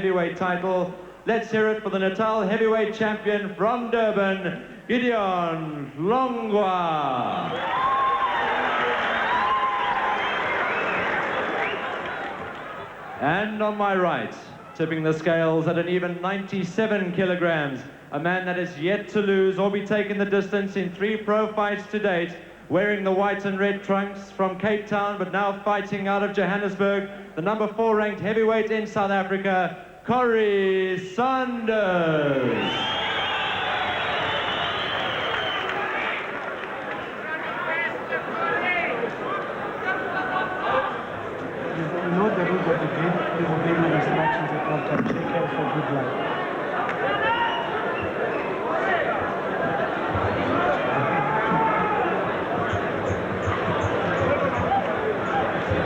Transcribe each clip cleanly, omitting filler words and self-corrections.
heavyweight title. Let's hear it for the Natal heavyweight champion from Durban, Gideon Hlongwa. And on my right, tipping the scales at an even 97 kilograms, a man that is yet to lose or be taken the distance in 3 pro fights to date, wearing the white and red trunks from Cape Town, but now fighting out of Johannesburg, the number 4 ranked heavyweight in South Africa, Corrie Saunders. You know the rules of the game, you obey my instructions at all times. Take care for good luck.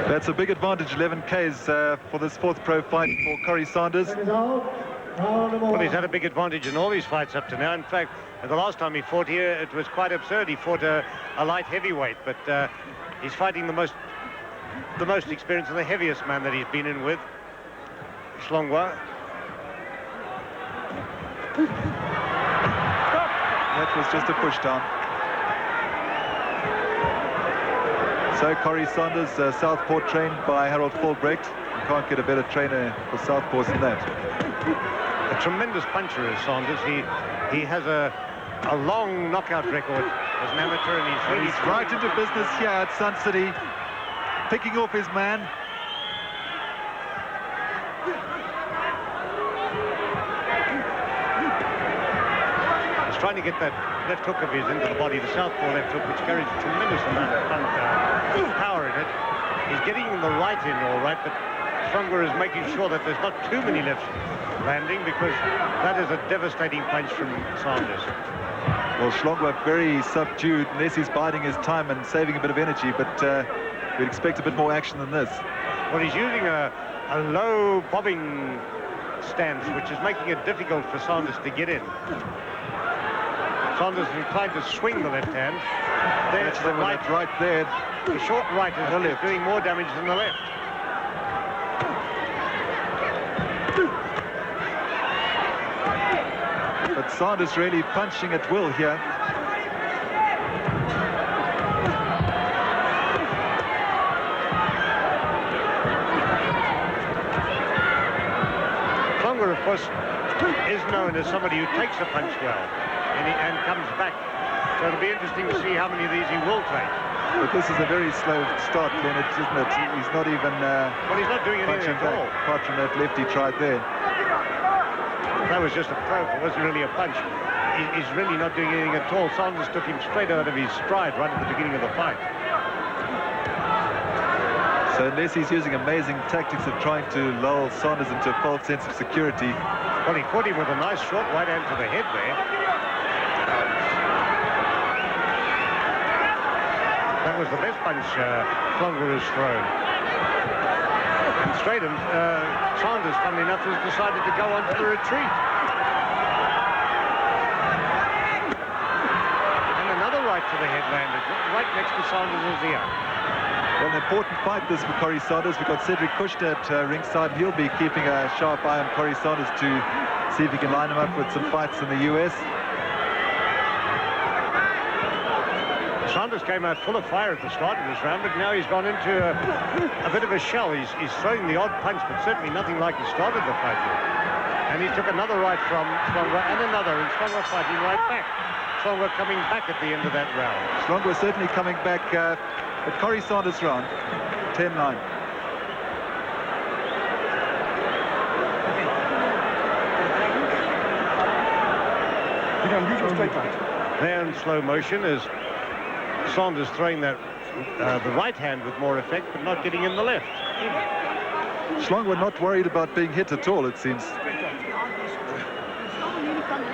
That's a big advantage, 11 Ks for this 4th pro fight for Corrie Saunders. Well, he's had a big advantage in all his fights up to now. In fact, the last time he fought here, it was quite absurd. He fought a light heavyweight, but he's fighting the most experienced and the heaviest man that he's been in with, Hlongwa. That was just a push down. So Corrie Saunders, southpaw trained by Harold Fulbrecht. You can't get a better trainer for southpaws than that. A tremendous puncher is Saunders. He has a long knockout record as an amateur, and he's really right into business here at Sun City, picking off his man. He's trying to get that left hook of his into the body, the southpaw left hook, which carries a tremendous amount of power in it. He's getting the right in all right, but Hlongwa is making sure that there's not too many lefts landing, because that is a devastating punch from Saunders. Well, Hlongwa very subdued, unless he's biding his time and saving a bit of energy, but we'd expect a bit more action than this. Well, he's using a low bobbing stance, which is making it difficult for Saunders to get in. Saunders is inclined to swing the left hand. There's the right there. The short right is doing more damage than the left. But Saunders really punching at will here. Hlongwa, of course, is known as somebody who takes a punch well and comes back. So it'll be interesting to see how many of these he will take. But this is a very slow start, Leonard, isn't it? He's not even well, he's not doing anything at all. Apart from that left he tried there. That was just a probe. It wasn't really a punch. He's really not doing anything at all. Saunders took him straight out of his stride right at the beginning of the fight. So unless he's using amazing tactics of trying to lull Saunders into a false sense of security. Well, he caught him with a nice short right hand to the head there. That was the best punch Hlongwa has thrown. And straight him, Saunders, funnily enough, has decided to go on to the retreat. And another right to the head landed, right next to Saunders' ear. Well, an important fight this for Corrie Saunders. We've got Cedric Kushner at ringside. He'll be keeping a sharp eye on Corrie Saunders to see if he can line him up with some fights in the US. Saunders came out full of fire at the start of this round, but now he's gone into a bit of a shell. He's throwing the odd punch, but certainly nothing like he started the fight with. And he took another right from Hlongwa and another, and Hlongwa fighting right back. Hlongwa coming back at the end of that round. Hlongwa certainly coming back, but Corrie Saunders round, 10-9. There in slow motion is Saunders throwing that the right hand with more effect, but not getting in the left. Hlongwa not worried about being hit at all, it seems.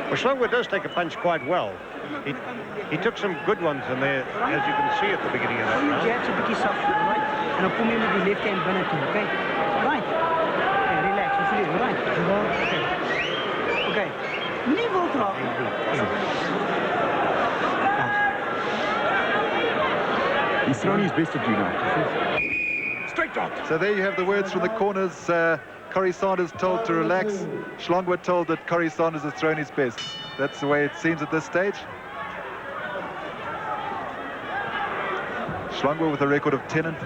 Well, Hlongwa does take a punch quite well. He took some good ones in there, as you can see at the beginning of that round. And I'll pull me with the left hand burner too, okay? Right. Okay, relax. Right. Okay. He's thrown his best at you now. Straight drop. So there you have the words from the corners. Corrie Saunders told to relax. Hlongwa told that Corrie Saunders has thrown his best. That's the way it seems at this stage. Hlongwa with a record of 10-4.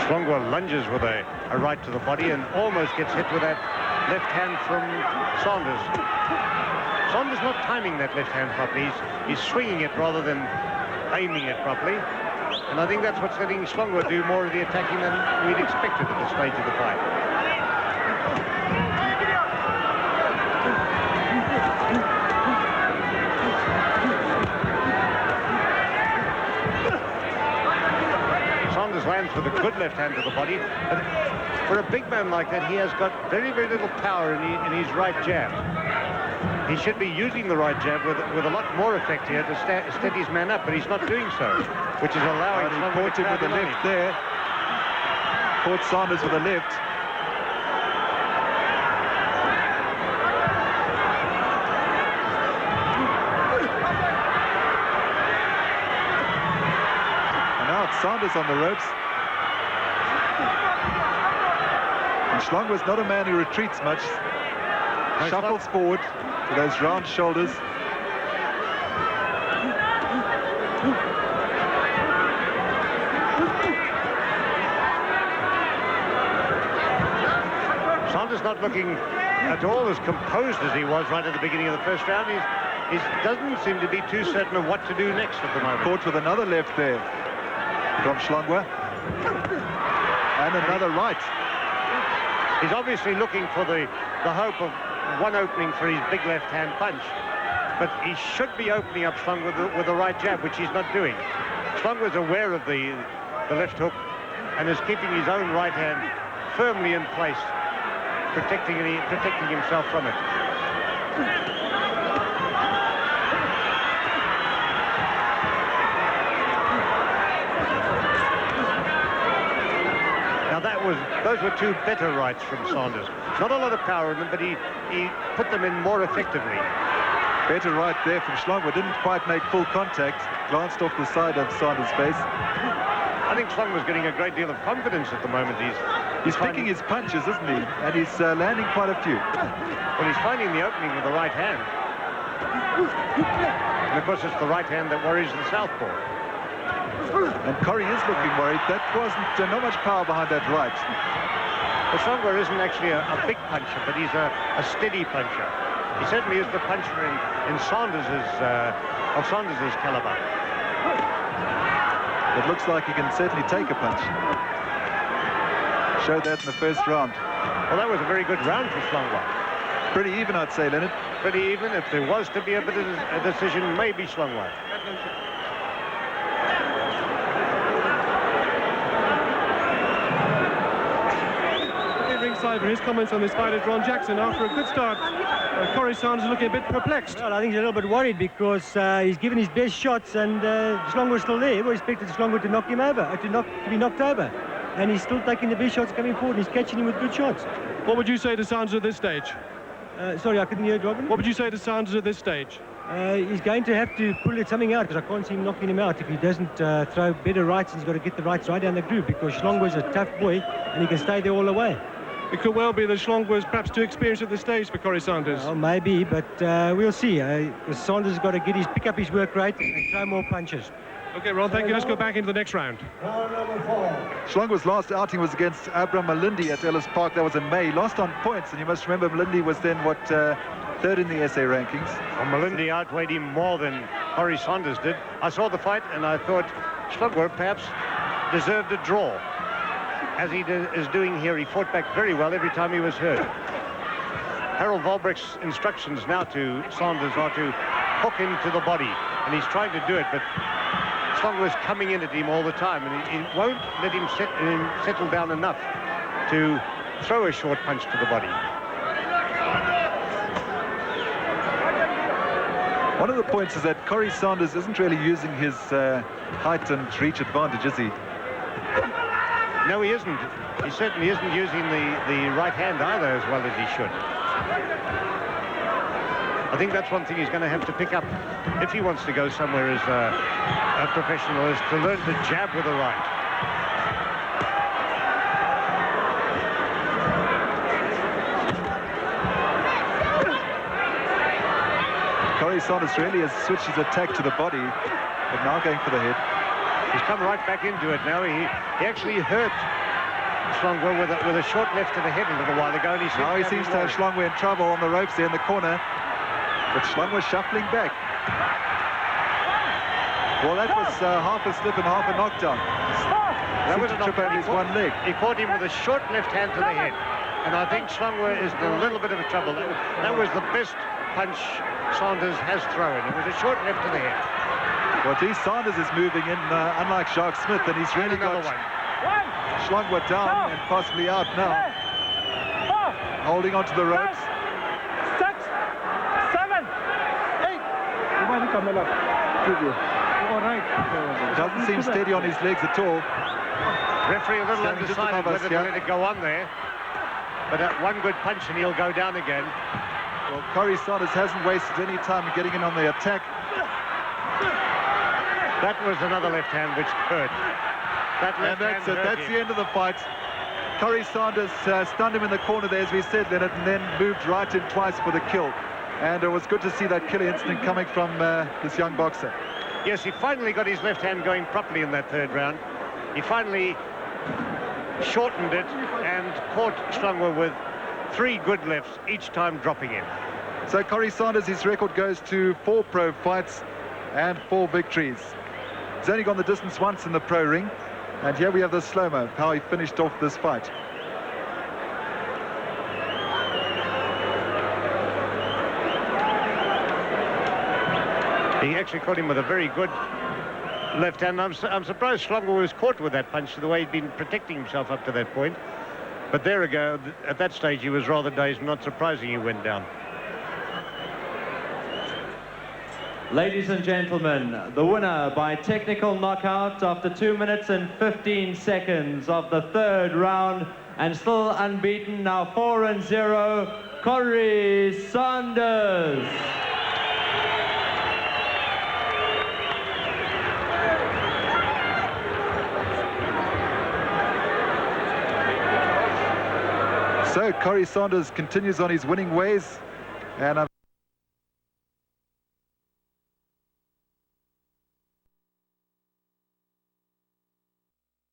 Hlongwa lunges with a right to the body and almost gets hit with that left hand from Saunders. Saunders not timing that left hand properly. He's swinging it rather than aiming it properly. And I think that's what's letting Hlongwa do more of the attacking than we'd expected at this stage of the fight. Saunders lands with a good left hand to the body, but for a big man like that, he has got very, very little power in his right jab. He should be using the right jab with a lot more effect here to steady his man up, but he's not doing so, which is allowing He caught him with the left there. Caught Saunders with the left. And now it's Saunders on the ropes. And Hlongwa's not a man who retreats much. Shuffles forward with those round shoulders. Saunders not looking at all as composed as he was right at the beginning of the first round. He doesn't seem to be too certain of what to do next at the moment. Caught with another left there from Hlongwa. And another right. He's obviously looking for the hope of one opening for his big left-hand punch. But he should be opening up Hlongwa with the right jab, which he's not doing. Hlongwa's aware of the left hook and is keeping his own right hand firmly in place, protecting himself from it. Now those were two better rights from Saunders. Not a lot of power in them, but he put them in more effectively. Better right there from Hlongwa. Didn't quite make full contact. Glanced off the side of Saunders' face. I think Hlongwa's getting a great deal of confidence at the moment. He's picking his punches, isn't he? And he's landing quite a few. Well, he's finding the opening with the right hand. And of course, it's the right hand that worries the southpaw. And Corrie is looking worried. That wasn't not much power behind that right. Well, Hlongwa isn't actually a big puncher, but he's a steady puncher. He certainly is the puncher in Saunders's caliber. It looks like he can certainly take a punch. Showed that in the first round. Well, that was a very good round for Hlongwa. Pretty even, I'd say, Leonard. Pretty even. If there was to be a bit of a decision, maybe Hlongwa. Ringside for his comments on this fight is Ron Jackson. After a good start, Corrie Saunders is looking a bit perplexed. Well, I think he's a little bit worried because he's given his best shots and Hlongwa's still there. We expected Hlongwa to knock him over, to be knocked over. And he's still taking the best shots coming forward. He's catching him with good shots. What would you say to Saunders at this stage? Sorry, I couldn't hear it, Robin. What would you say to Saunders at this stage? He's going to have to pull something out because I can't see him knocking him out if he doesn't throw better rights. He's got to get the rights right down the groove because Hlongwa's a tough boy and he can stay there all the way. It could well be that Hlongwa is perhaps too experienced at this stage for Corrie Saunders. Well, maybe, but we'll see. Saunders has got to pick up his work rate and throw more punches. Okay, Ron, thank you. Let's go back into the next round. Hlongwa's last outing was against Abram Malindi at Ellis Park. That was in May. Lost on points, and you must remember Malindi was then, third in the SA rankings. Well, Malindi outweighed him more than Corrie Saunders did. I saw the fight, and I thought Hlongwa perhaps deserved a draw. As he is doing here, he fought back very well every time he was hurt. Harold Volbrecht's instructions now to Saunders are to hook him to the body, and he's trying to do it, but Hlongwa is coming in at him all the time, and he won't let him settle down enough to throw a short punch to the body. One of the points is that Corrie Saunders isn't really using his height and reach advantage, is he? No, he isn't. He certainly isn't using the right hand either as well as he should. I think that's one thing he's going to have to pick up if he wants to go somewhere as a professional, is to learn to jab with the right. Corrie Saunders really has switched his attack to the body, but now going for the head. He's come right back into it now. He actually hurt Hlongwa with a short left to the head a little while ago. And now he seems to have Hlongwa in trouble on the ropes there in the corner. But Hlongwa shuffling back. Well, that was half a slip and half a knockdown. That was a trip over his one leg. He caught him with a short left hand to the head. And I think Hlongwa is in a little bit of trouble. That was the best punch Saunders has thrown. It was a short left to the head. Well, at least Saunders is moving in, unlike Jacques Smith, and he's really got Hlongwa down and possibly out now. Holding onto the ropes. 6, 7, 8. All right. Doesn't seem steady on his legs at all. Referee a little undecided whether to let it go on there. But one good punch and he'll go down again. Well, Corrie Saunders hasn't wasted any time getting in on the attack. That was another left hand which hurt. And that's it. That's the end of the fight. Corrie Saunders stunned him in the corner there, as we said, Leonard, and then moved right in twice for the kill. And it was good to see that killer instinct coming from this young boxer. Yes, he finally got his left hand going properly in that third round. He finally shortened it and caught Hlongwa with 3 good lefts, each time dropping him. So Corrie Saunders, his record goes to 4 pro fights and 4 victories. He's only gone the distance once in the pro ring. And here we have the slow-mo of how he finished off this fight. He actually caught him with a very good left hand. I'm surprised Hlongwa was caught with that punch, the way he'd been protecting himself up to that point. But there ago, at that stage, he was rather dazed. Not surprising he went down. Ladies and gentlemen, the winner by technical knockout after 2 minutes and 15 seconds of the third round, and still unbeaten, now 4-0, Corrie Saunders. So Corrie Saunders continues on his winning ways, and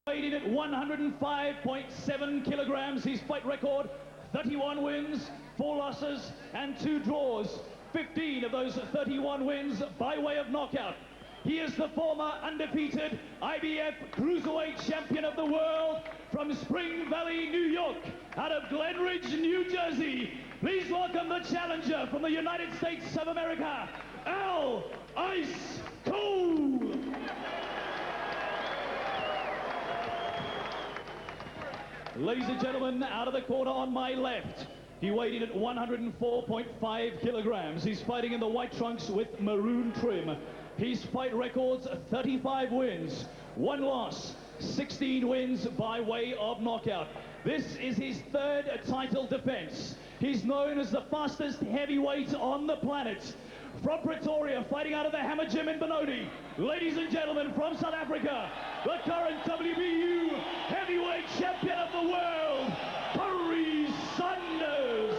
weighed in at 105.7 kilograms. His fight record: 31 wins, 4 losses, and 2 draws. 15 of those 31 wins by way of knockout. He is the former undefeated IBF Cruiserweight Champion of the World from Spring Valley, New York, out of Glenridge, New Jersey. Please welcome the challenger from the United States of America, Al Ice Cole. Ladies and gentlemen, out of the corner on my left, he weighed in at 104.5 kilograms. He's fighting in the white trunks with maroon trim. His fight records: 35 wins, 1 loss, 16 wins by way of knockout. This is his 3rd title defense. He's known as the fastest heavyweight on the planet. From Pretoria, fighting out of the Hammer Gym in Benoni, ladies and gentlemen, from South Africa, the current WBU heavyweight champion of the world, Corrie Saunders.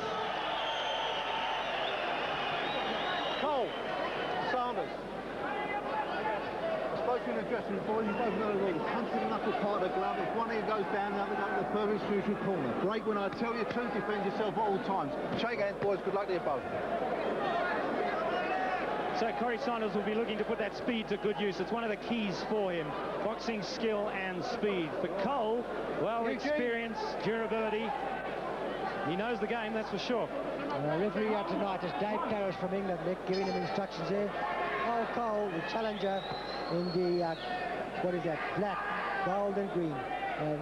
Cole, Saunders. I spoke to you in the dressing room before, you both know the rules. Punch with the knuckle part of the glove. If one of you goes down, the other goes to the furthest crucial corner. Break when I tell you to, defend yourself at all times. Shake hands, boys. Good luck to you both. So Corrie Saunders will be looking to put that speed to good use. It's one of the keys for him. Boxing skill and speed. For Cole, well, experience, durability. He knows the game, that's for sure. Referee out tonight is Dave Carroll from England, Nick, giving him instructions there. Al Cole, the challenger in the, what is that, black, gold and green. And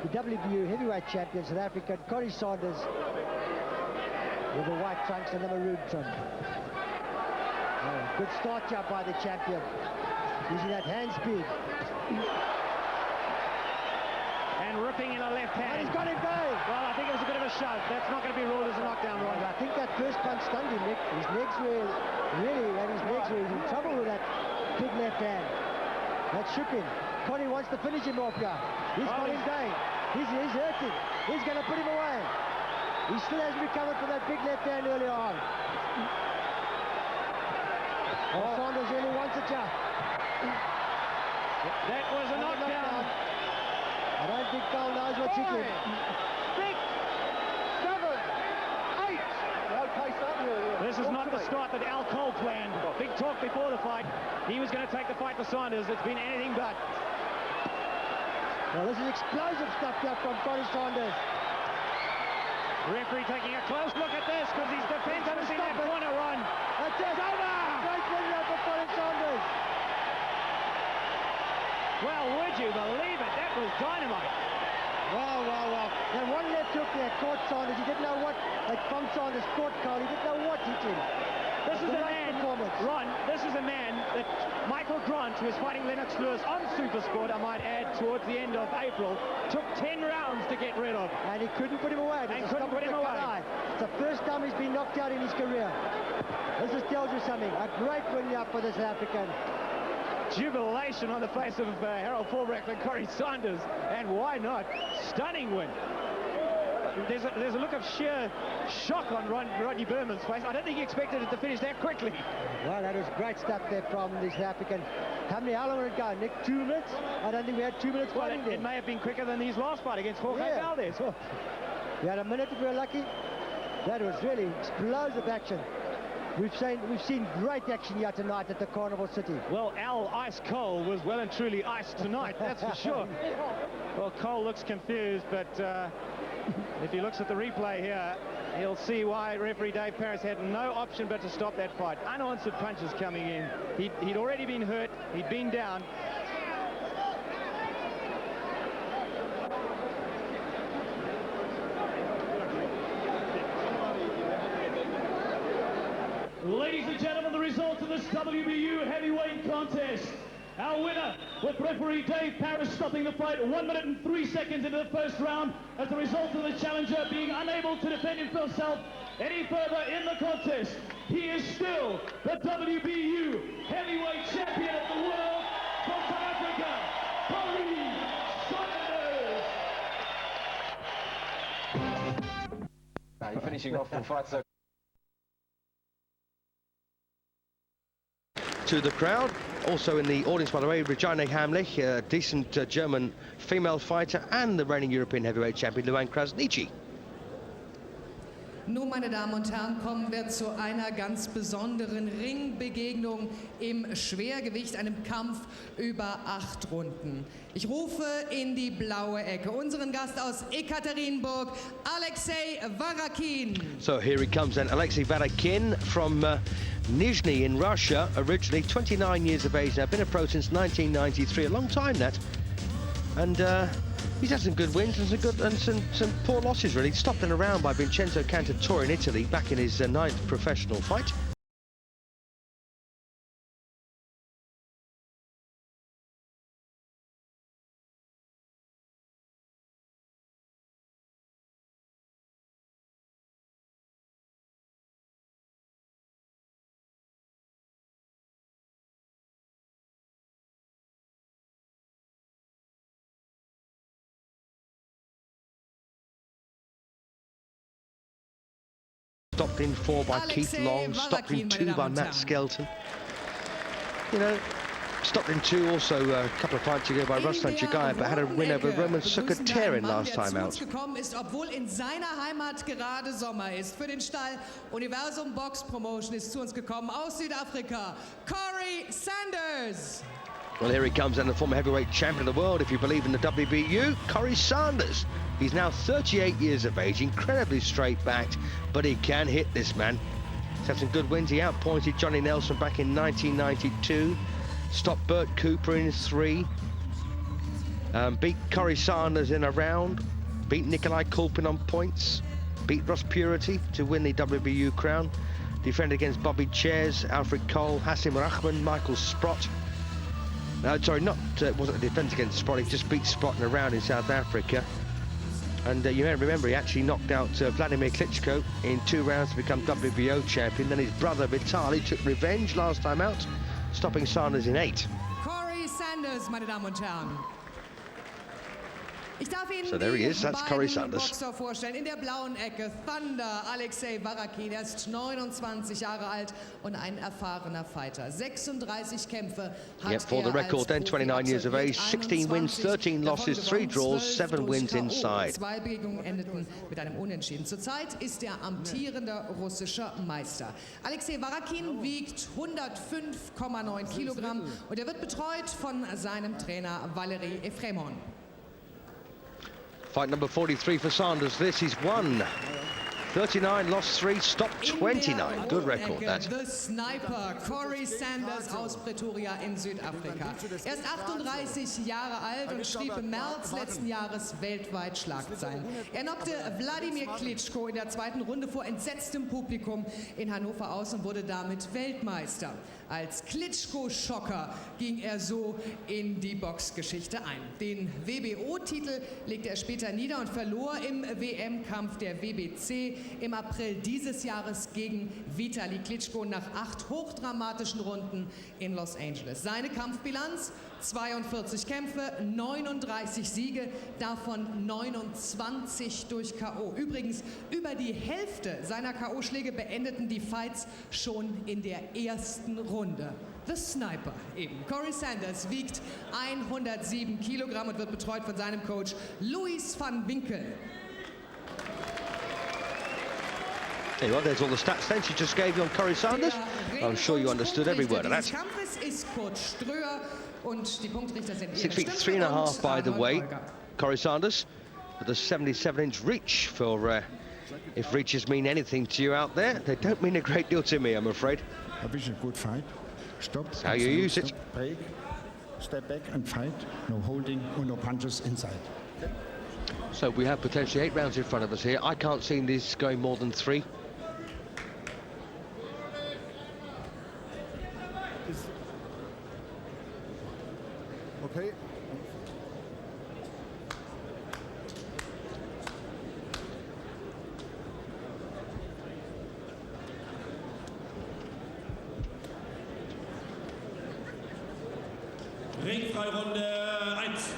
the WBU heavyweight champion, South African, Corrie Saunders, with the white trunks and the maroon trim. Good start job by the champion, using that hand speed. And ripping in a left hand. And he's got him going. Well, I think it was a bit of a shove. That's not going to be ruled as a knockdown, Ron. I think that first punch stunned him, Nick. His legs were really, and his legs were in trouble with that big left hand. That shook him. Corrie wants to finish him off here. He's got him going. He's hurting. He's going to put him away. He still hasn't recovered from that big left hand earlier on. Saunders really wants it, yeah. That was a knockdown. I don't think Cole knows what's hit him. 6, 7, 8. Okay, this is not the start that Al Cole planned. Big talk before the fight. He was going to take the fight to Saunders. It's been anything but. Well, this is explosive stuff here from Corrie Saunders. Referee taking a close look at this because his defense has seen that corner run. That's it. Over! Great window for Corrie Saunders. Well, would you believe it? That was dynamite. Wow. And one left hook there caught Saunders. He didn't know what, like from Saunders caught Cole. He didn't know what hit him. This is a man, Ron, this is a man that Michael Grant, who is fighting Lennox Lewis on Supersport, I might add, towards the end of April, took 10 rounds to get rid of. And he couldn't put him away. And couldn't put him away. It's the first time he's been knocked out in his career. This just tells you something. A great win up for the South African. Jubilation on the face of Harold Fulbrecht and Corrie Saunders. And why not? Stunning win. There's a look of sheer shock on Rodney Berman's face. I don't think he expected it to finish that quickly. Well, that was great stuff there from the South African. How long did it go, Nick? 2 minutes? I don't think we had 2 minutes fighting there. It may have been quicker than his last fight against Jorge Valdez. We had a minute if we were lucky. That was really explosive action. We've seen great action here tonight at the Carnival City. Well, Al Ice Cole was well and truly iced tonight, that's for sure. Well, Cole looks confused, but if he looks at the replay here, he'll see why referee Dave Paris had no option but to stop that fight. Unanswered punches coming in. He'd already been hurt, he'd been down. Ladies and gentlemen, the result of this WBU heavyweight contest. Our winner, with referee Dave Paris stopping the fight 1 minute and 3 seconds into the first round as a result of the challenger being unable to defend himself any further in the contest. He is still the WBU heavyweight champion of the world from South Africa, Corrie Saunders. You're finishing off the fight so to the crowd. Also in the audience, by the way, Regina Hamlich, a decent German female fighter, and the reigning European heavyweight champion, Luan Krasniqi. Nun, meine Damen und Herren, kommen wir zu einer ganz besonderen Ringbegegnung im Schwergewicht, einem Kampf über 8 Runden. Ich rufe in die blaue Ecke unseren Gast aus Ekaterinburg, Alexei Varakin. So here he comes then, Alexei Varakin from Nizhny in Russia, originally 29 years of age now, been a pro since 1993, a long time that. And he's had some good wins and some poor losses, really. Stopped and around by Vincenzo Cantatore in Italy back in his 9th professional fight. Stopped in 4 by Keith Long, stopped in 2 by Matt Skelton. You know, stopped in 2 also a couple of fights ago by Ruslan Chagayev, but had a win over Roman Sukhaterin last time out. Ist, obwohl in seiner Heimat gerade Sommer ist. Für den Stall Universum Box Promotion ist zu uns gekommen aus Südafrika, Corrie Saunders. Well, here he comes, and the former heavyweight champion of the world, if you believe in the WBU, Corrie Saunders. He's now 38 years of age, incredibly straight-backed, but he can hit, this man. He's had some good wins. He outpointed Johnny Nelson back in 1992, stopped Bert Cooper in 3, beat Corrie Saunders in a round, beat Nikolai Kulpin on points, beat Ross Purity to win the WBU crown, defended against Bobby Chares, Alfred Cole, Hassim Rahman, Michael Sprott. Sorry, it wasn't a defence against Sprott, he just beat Sprott in a round in South Africa. And you may remember he actually knocked out Vladimir Klitschko in 2 rounds to become WBO champion. Then his brother Vitaly took revenge last time out, stopping Saunders in 8. Corrie Saunders, meine Damen und Herren. Ich darf Ihnen So there he is, that's Corrie beiden Saunders. Boxer vorstellen. In der blauen Ecke Thunder, Alexei Warakin. Er ist 29 Jahre alt und ein erfahrener Fighter. 36 Kämpfe hat Yep, for the record then, 29 years of age, 16 wins, 13 losses, 3 draws, 7 wins inside. 2 Begegnungen endeten mit einem Unentschieden. Zurzeit ist er amtierender russischer Meister. Alexei Warakin wiegt 105,9 Kilogramm und er wird betreut von seinem Trainer Valery Efremon. Fight number 43 for Saunders. This is 1. 39, lost 3, stopped 29. Good record, that. The Sniper, Corrie Saunders aus Pretoria in Südafrika. Er ist 38 Jahre alt und schrieb im März letzten Jahres weltweit Schlagzeilen. Er knockte Wladimir Klitschko in der 2. Runde vor entsetztem Publikum in Hannover aus und wurde damit Weltmeister. Als Klitschko-Schocker ging er so in die Boxgeschichte ein. Den WBO-Titel legte er später nieder und verlor im WM-Kampf der WBC im April dieses Jahres gegen Vitali Klitschko nach 8 hochdramatischen Runden in Los Angeles. Seine Kampfbilanz: 42 Kämpfe, 39 Siege, davon 29 durch K.O. Übrigens, über die Hälfte seiner K.O.-Schläge beendeten die Fights schon in der ersten Runde. The Sniper eben. Corrie Saunders wiegt 107 Kilogramm und wird betreut von seinem Coach Louis van Winkel. There you are, there's all the stats then she just gave you on Corrie Saunders. I'm sure you understood every word of that. 6 feet 3.5 by the way, Corrie Saunders, with a 77-inch reach for, if reaches mean anything to you out there, they don't mean a great deal to me, I'm afraid. A good fight. Stop. That's how you use it. Break, step back and fight. No holding or no punches inside. So we have potentially 8 rounds in front of us here. I can't see this going more than 3. Okay.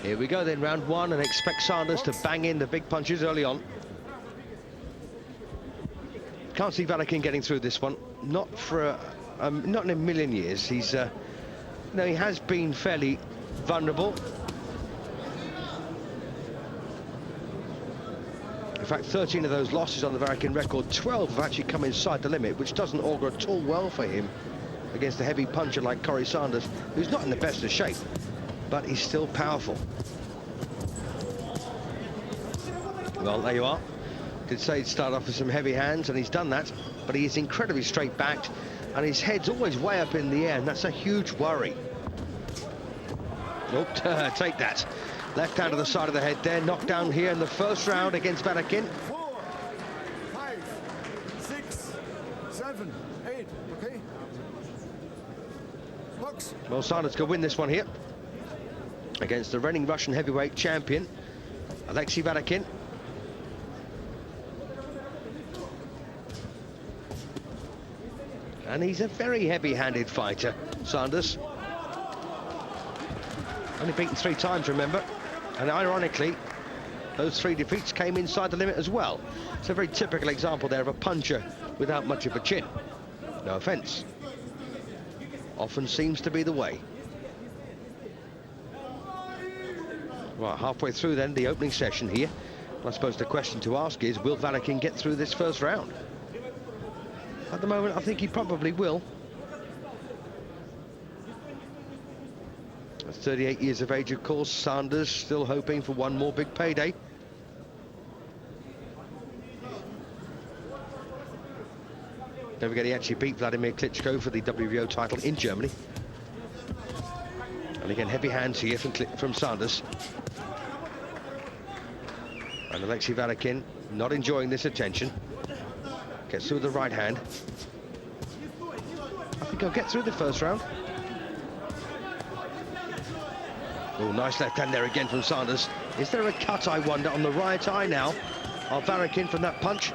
Here we go then, round 1, and expect Saunders to bang in the big punches early on. Can't see Warakin getting through this one. Not for not in a million years. He's no, he has been fairly vulnerable. In fact, 13 of those losses on the Warakin record, 12 have actually come inside the limit, which doesn't augur at all well for him against a heavy puncher like Corrie Saunders, who's not in the best of shape, but he's still powerful. Well, there you are. Did say he'd start off with some heavy hands, and he's done that, but he is incredibly straight-backed, and his head's always way up in the air, and that's a huge worry. Nope, take that. Left hand to the side of the head there, knocked down here in the first round against Warakin. 4, 5, 6, 7, 8, okay? Box. Well, Saunders could win this one here against the reigning Russian heavyweight champion, Alexei Warakin. And he's a very heavy-handed fighter, Saunders. Only beaten 3 times, remember? And ironically, those 3 defeats came inside the limit as well. It's a very typical example there of a puncher without much of a chin. No offence. Often seems to be the way. Right, halfway through then, the opening session here. I suppose the question to ask is, will Warakin get through this first round? At the moment, I think he probably will. At 38 years of age, of course, Saunders still hoping for one more big payday. Don't forget, he actually beat Vladimir Klitschko for the WBO title in Germany. And again, heavy hands here from Saunders. And Alexei Warakin not enjoying this attention. Gets through the right hand. I think he'll get through the first round. Oh, nice left hand there again from Saunders. Is there a cut, I wonder, on the right eye now? Of Barakin from that punch.